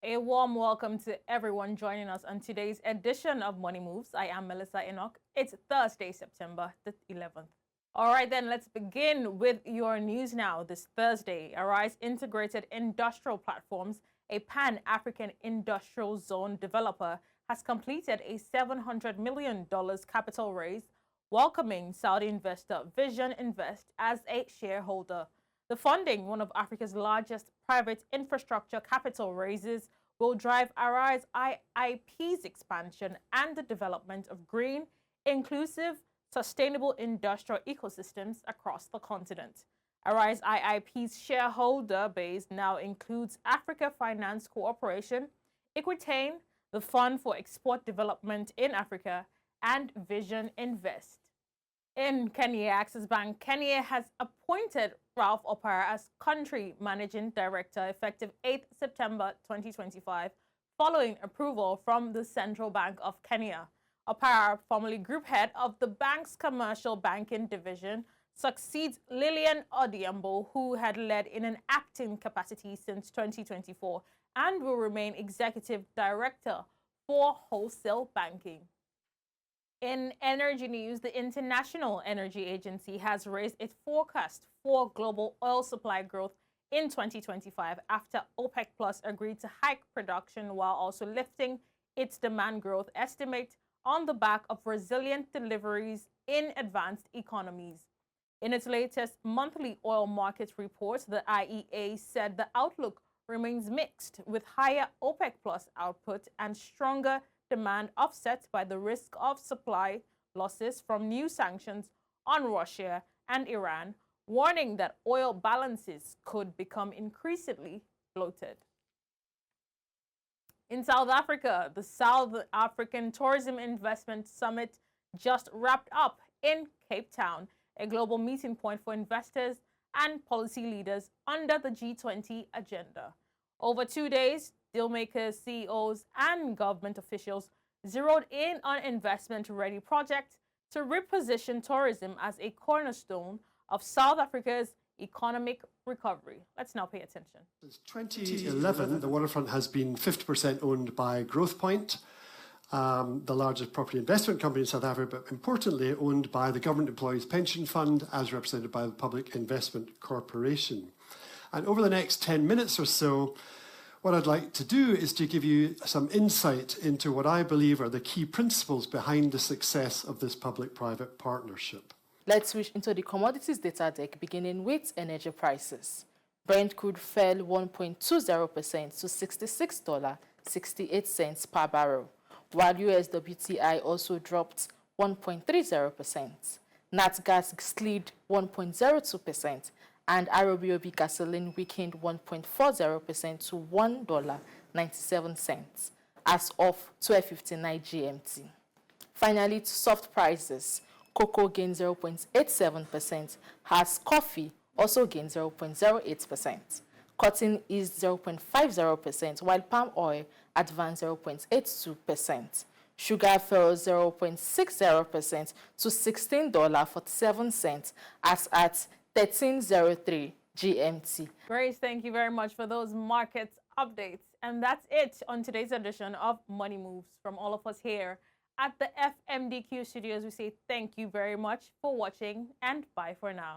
A warm welcome to everyone joining us on today's edition of Money Moves. I am Melissa Enoch. It's Thursday, September the 11th. All right, then let's begin with your news now. This Thursday, Arise Integrated Industrial Platforms, a pan-African industrial zone developer, has completed a $700 million capital raise, welcoming Saudi investor Vision Invest as a shareholder. The funding, one of Africa's largest private infrastructure capital raises, will drive Arise IIP's expansion and the development of green, inclusive, sustainable industrial ecosystems across the continent. Arise IIP's shareholder base now includes Africa Finance Corporation, Equitain, the Fund for Export Development in Africa, and Vision Invest. In Kenya, Access Bank Kenya has appointed Ralph Opara as Country Managing Director effective 8 September 2025, following approval from the Central Bank of Kenya. Opara, formerly Group Head of the bank's Commercial Banking Division, succeeds Lillian Odiambo, who had led in an acting capacity since 2024 and will remain Executive Director for Wholesale Banking. In energy news, the International Energy Agency has raised its forecast for global oil supply growth in 2025 after OPEC Plus agreed to hike production while also lifting its demand growth estimate on the back of resilient deliveries in advanced economies. In its latest monthly oil market report, the IEA said the outlook remains mixed, with higher OPEC Plus output and stronger demand offset by the risk of supply losses from new sanctions on Russia and Iran, warning that oil balances could become increasingly bloated. In South Africa, the South African Tourism Investment Summit just wrapped up in Cape Town, a global meeting point for investors and policy leaders under the G20 agenda. Over 2 days, dealmakers, CEOs, and government officials zeroed in on investment-ready projects to reposition tourism as a cornerstone of South Africa's economic recovery. Let's now pay attention. Since 2011, the waterfront has been 50% owned by Growthpoint, the largest property investment company in South Africa, but importantly owned by the Government Employees Pension Fund as represented by the Public Investment Corporation. And over the next 10 minutes or so, what I'd like to do is to give you some insight into what I believe are the key principles behind the success of this public-private partnership. Let's switch into the commodities data deck, beginning with energy prices. Brent crude fell 1.20% to $66.68 per barrel, while US WTI also dropped 1.30%. Nat gas slid 1.02%, and ROBOB gasoline weakened 1.40% to $1.97 as of 12:59 GMT. Finally, to soft prices, cocoa gained 0.87%, as coffee also gained 0.08%. Cotton eased 0.50%, while palm oil advanced 0.82%. Sugar fell 0.60% to $16.47 as at 13:03 GMT. Grace, thank you very much for those market updates. And that's it on today's edition of Money Moves. From all of us here at the FMDQ studios, we say thank you very much for watching and bye for now.